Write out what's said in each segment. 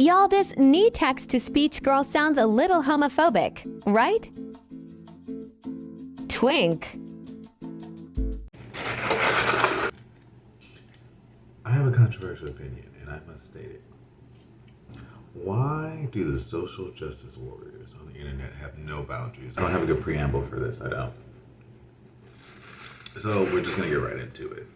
Y'all, this new text-to-speech girl sounds a little homophobic, right? Twink. I have a controversial opinion, and I must state it. Why do the social justice warriors on the internet have no boundaries? I don't have a good preamble for this, I don't. So we're just gonna get right into it.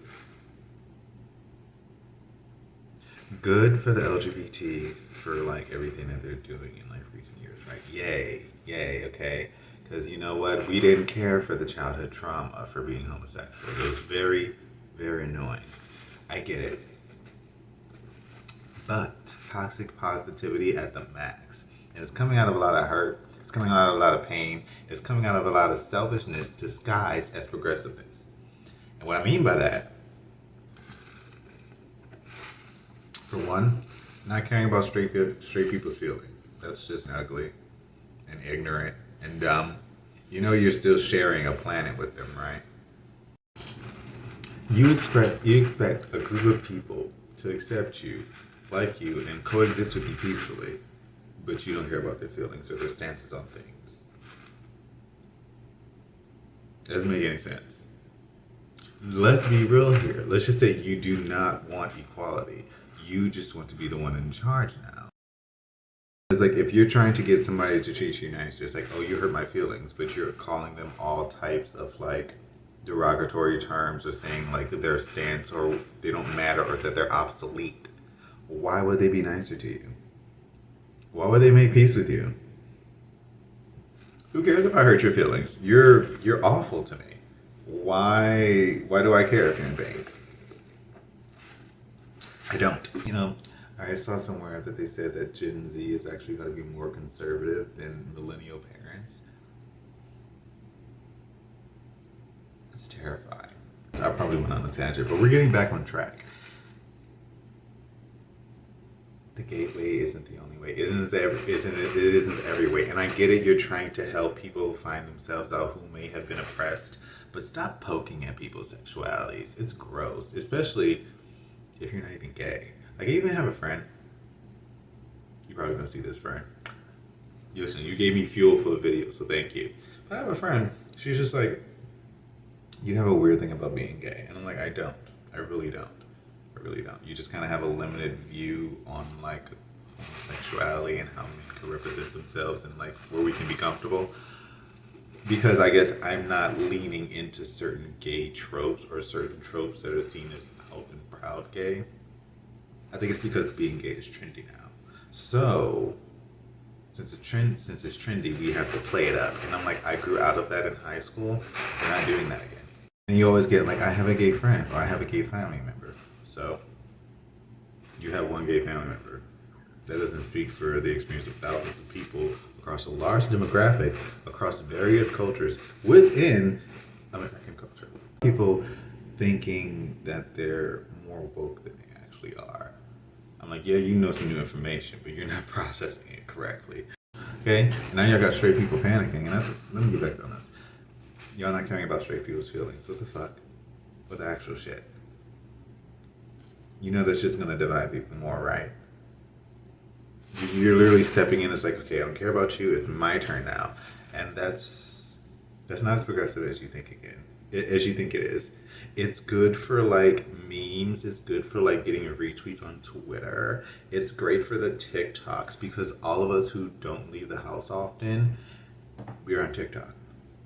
Good for the LGBT for like everything that they're doing in like recent years, right? Yay, okay? Because you know what? We didn't care for the childhood trauma for being homosexual. It was very, very annoying. I get it. But toxic positivity at the max. And it's coming out of a lot of hurt. It's coming out of a lot of pain. It's coming out of a lot of selfishness disguised as progressiveness. And what I mean by that, for one, not caring about straight people's feelings. That's just ugly and ignorant and dumb. You know you're still sharing a planet with them, right? You expect a group of people to accept you, like you, and coexist with you peacefully, but you don't care about their feelings or their stances on things. It doesn't make any sense. Let's be real here. Let's just say you do not want equality. You just want to be the one in charge now. It's like if you're trying to get somebody to treat you nice, it's like, oh, you hurt my feelings, but you're calling them all types of like derogatory terms or saying like their stance or they don't matter or that they're obsolete. Why would they be nicer to you? Why would they make peace with you? Who cares if I hurt your feelings? You're awful to me. Why do I care if you're in pain? I don't. You know, I saw somewhere that they said that Gen Z is actually going to be more conservative than millennial parents. It's terrifying. I probably went on a tangent, but we're getting back on track. The gateway isn't the only way. It isn't every way. And I get it, you're trying to help people find themselves out who may have been oppressed, but stop poking at people's sexualities. It's gross, especially if you're not even gay. Like, I even have a friend. You're probably gonna see this friend. Listen, you gave me fuel for the video, so thank you. But I have a friend. She's just like, you have a weird thing about being gay. And I'm like, I don't. I really don't. I really don't. You just kind of have a limited view on like homosexuality and how men can represent themselves and like where we can be comfortable. Because I guess I'm not leaning into certain gay tropes or certain tropes that are seen as out and proud gay. I think it's because being gay is trendy now. So since it's trendy, we have to play it up. And I'm like, I grew out of that in high school. We're not doing that again. And you always get like, I have a gay friend or I have a gay family member. So you have one gay family member. That doesn't speak for the experience of thousands of people across a large demographic, across various cultures within American culture. People thinking that they're more woke than they actually are. I'm like, yeah, you know some new information, but you're not processing it correctly. Okay? Now y'all got straight people panicking, and let me get back on this. Y'all not caring about straight people's feelings. What the fuck? What the actual shit? You know that's just gonna divide people more, right? You're literally stepping in. It's like, okay, I don't care about you. It's my turn now, and that's not as progressive as you think as you think it is. It's good for like memes. It's good for like getting retweets on Twitter. It's great for the TikToks because all of us who don't leave the house often, we're on TikTok.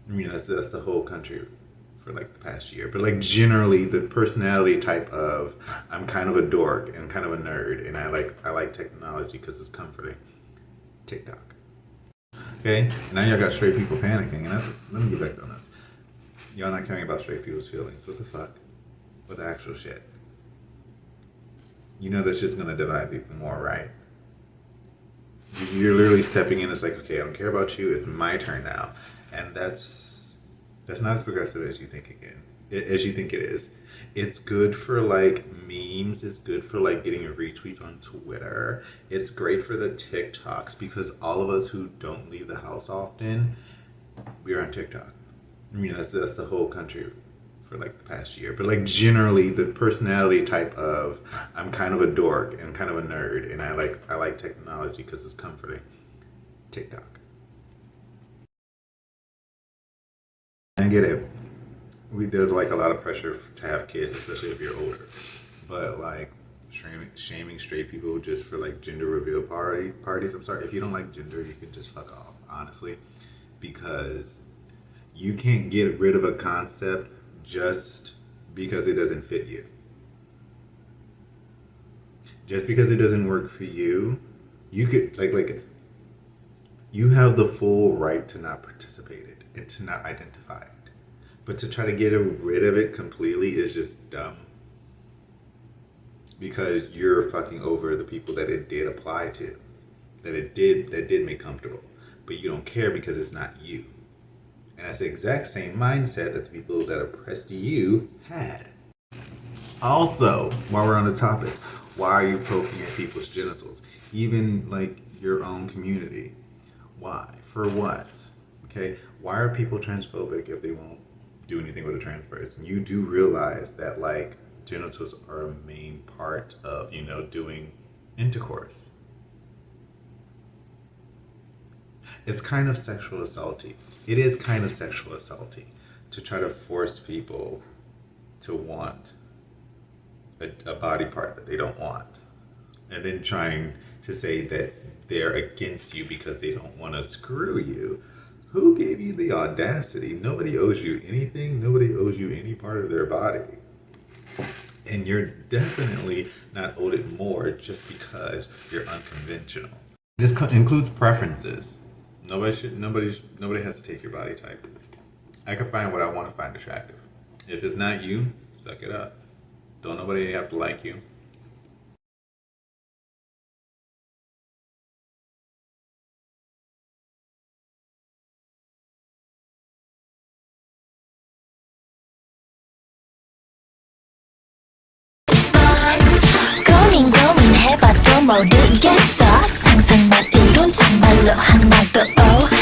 I mean, that's the whole country for like the past year. But like generally the personality type of I'm kind of a dork and kind of a nerd and I like technology because it's comforting. TikTok. Okay? Now y'all got straight people panicking and let me get back on this. Y'all not caring about straight people's feelings. What the fuck? What the actual shit? You know that's just gonna divide people more, right? You're literally stepping in. It's like, okay, I don't care about you. It's my turn now. And that's not as progressive as you think as you think it is. It's good for like memes. It's good for like getting retweets on Twitter. It's great for the TikToks because all of us who don't leave the house often, we're on TikTok. I mean, that's the whole country for like the past year, but like generally the personality type of I'm kind of a dork and kind of a nerd, and I like technology because it's comforting. TikTok. I get it. There's like a lot of pressure to have kids, especially if you're older. But like shaming straight people just for like gender reveal parties. I'm sorry, if you don't like gender, you can just fuck off, honestly, because you can't get rid of a concept just because it doesn't fit you. Just because it doesn't work for you, you could like you have the full right to not participate in it and to not identify it. But to try to get rid of it completely is just dumb. Because you're fucking over the people that it did apply to. That did make comfortable. But you don't care because it's not you. And that's the exact same mindset that the people that oppressed you had. Also, while we're on the topic, why are you poking at people's genitals? Even like your own community. Why? For what? Okay? Why are people transphobic if they won't do anything with a trans person? You do realize that like genitals are a main part of, doing intercourse. It's kind of sexual assaulty. It is kind of sexual assaulty to try to force people to want a body part that they don't want. And then trying to say that they're against you because they don't want to screw you. Who gave you the audacity? Nobody owes you anything. Nobody owes you any part of their body. And you're definitely not owed it more just because you're unconventional. This includes preferences. Nobody has to take your body type. I can find what I want to find attractive. If it's not you, suck it up. Don't nobody have to like you. 고민해봐도 모르겠어 상상만 이룬 정말로 하나도